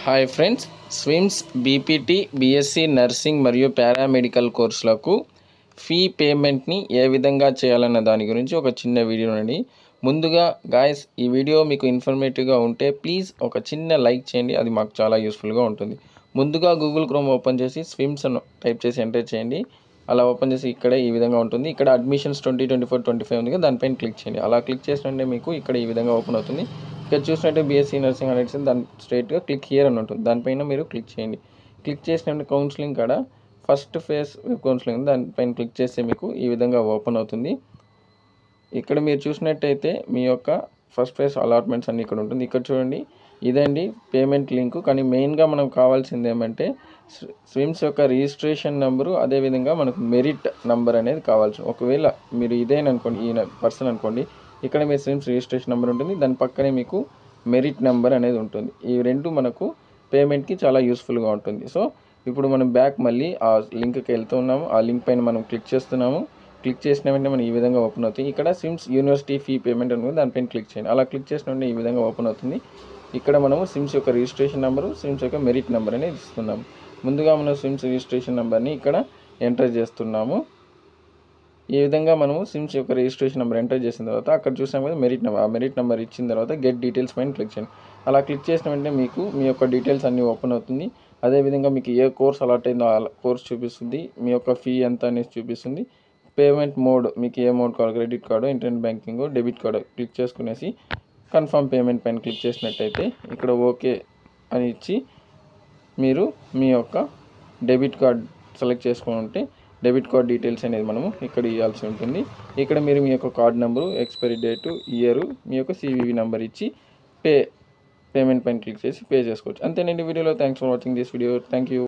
Hi friends, SVIMS BPT BSc nursing మరియు paramedical కోర్సులకు fee పేమెంట్ని ఏ విధంగా చేయాలన్న దాని గురించి ఒక చిన్న వీడియో అండి. ముందుగా గాయస్, ఈ వీడియో మీకు ఇన్ఫర్మేటివ్గా ఉంటే ప్లీజ్ ఒక చిన్న లైక్ చేయండి, అది మాకు చాలా యూస్ఫుల్గా ఉంటుంది. ముందుగా గూగుల్ క్రోమ్ ఓపెన్ చేసి స్విమ్స్ అని టైప్ చేసి ఎంటర్ చేయండి. అలా ఓపెన్ చేసి ఇక్కడ ఈ విధంగా ఉంటుంది. ఇక్కడ అడ్మిషన్స్ 2024-25 ఉంది కదా, దానిపైన క్లిక్ చేయండి. అలా క్లిక్ చేసినట్టే మీకు ఇక్కడ ఈ విధంగా ఓపెన్ అవుతుంది. ఇక్కడ చూసినట్టే బీఎస్సీ నర్సింగ్ అనేది దాని స్ట్రైట్గా క్లిక్ హియర్ అని ఉంటుంది. దానిపైన మీరు క్లిక్ చేయండి. క్లిక్ చేసినట్టు కౌన్సిలింగ్ కాడ ఫస్ట్ ఫేజ్ వెబ్ కౌన్సిలింగ్ దానిపైన క్లిక్ చేస్తే మీకు ఈ విధంగా ఓపెన్ అవుతుంది. ఇక్కడ మీరు చూసినట్టయితే మీ యొక్క ఫస్ట్ ఫేజ్ అలాట్మెంట్స్ అన్నీ ఇక్కడ ఉంటుంది. ఇక్కడ చూడండి, ఇదండి పేమెంట్ లింకు. కానీ మెయిన్గా మనకు కావాల్సింది ఏమంటే స్విమ్స్ యొక్క రిజిస్ట్రేషన్ నెంబరు, అదేవిధంగా మనకు మెరిట్ నెంబర్ అనేది కావాల్సి. ఒకవేళ మీరు ఇదేననుకోండి, ఈ పర్సన్ అనుకోండి, ఇక్కడ మీ స్విమ్స్ రిజిస్ట్రేషన్ నెంబర్ ఉంటుంది, దాని పక్కనే మీకు మెరిట్ నెంబర్ అనేది ఉంటుంది. ఈ రెండు మనకు పేమెంట్కి చాలా యూస్ఫుల్గా ఉంటుంది. సో ఇప్పుడు మనం బ్యాక్ మళ్ళీ ఆ లింక్కి వెళ్తున్నాము. ఆ లింక్ పైన మనం క్లిక్ చేస్తున్నాము. క్లిక్ చేసిన వెంటనే మనం ఈ విధంగా ఓపెన్ అవుతుంది. ఇక్కడ స్విమ్స్ యూనివర్సిటీ ఫీ పేమెంట్ అనుకుంది, దానిపైన క్లిక్ చేయండి. అలా క్లిక్ చేసిన వెంటనే ఈ విధంగా ఓపెన్ అవుతుంది. ఇక్కడ మనము స్విమ్స్ యొక్క రిజిస్ట్రేషన్ నెంబరు, స్విమ్స్ యొక్క మెరిట్ నెంబర్ అనేది ఇస్తున్నాము. ముందుగా మనం స్విమ్స్ రిజిస్ట్రేషన్ నెంబర్ని ఇక్కడ ఎంటర్ చేస్తున్నాము. ఈ విధంగా మనము స్విమ్స్ యొక్క రిజిస్ట్రేషన్ నెంబర్ ఎంటర్ చేసిన తర్వాత అక్కడ చూసాం కదా మెరిట్ నెంబర్, ఆ మెరిట్ నెంబర్ ఇచ్చిన తర్వాత గెట్ డీటెయిల్స్ పైన క్లిక్ చేయండి. అలా క్లిక్ చేసిన వెంటనే మీకు మీ యొక్క డీటెయిల్స్ అన్నీ ఓపెన్ అవుతుంది. అదేవిధంగా మీకు ఏ కోర్స్ అలాట్ అయిందో ఆ కోర్స్ చూపిస్తుంది, మీ యొక్క ఫీ ఎంత అనేది చూపిస్తుంది. పేమెంట్ మోడ్, మీకు ఏ మోడ్ కావాలి, credit card, internet banking, debit card click చేసుకునేసి కన్ఫర్మ్ పేమెంట్ పైన క్లిక్ చేసినట్టయితే ఇక్కడ ఓకే అని ఇచ్చి మీరు మీ యొక్క డెబిట్ కార్డ్ సెలెక్ట్ చేసుకొని ఉంటే డెబిట్ కార్డ్ డీటెయిల్స్ అనేది మనము ఇక్కడ ఇవ్వాల్సి ఉంటుంది. ఇక్కడ మీరు మీ యొక్క card number, expiry date, year, మీ యొక్క సివివి నెంబర్ ఇచ్చి పేమెంట్ పైన క్లిక్ చేసి పే చేసుకోవచ్చు. అంతేనండి వీడియోలో. Thanks for watching this video. Thank you.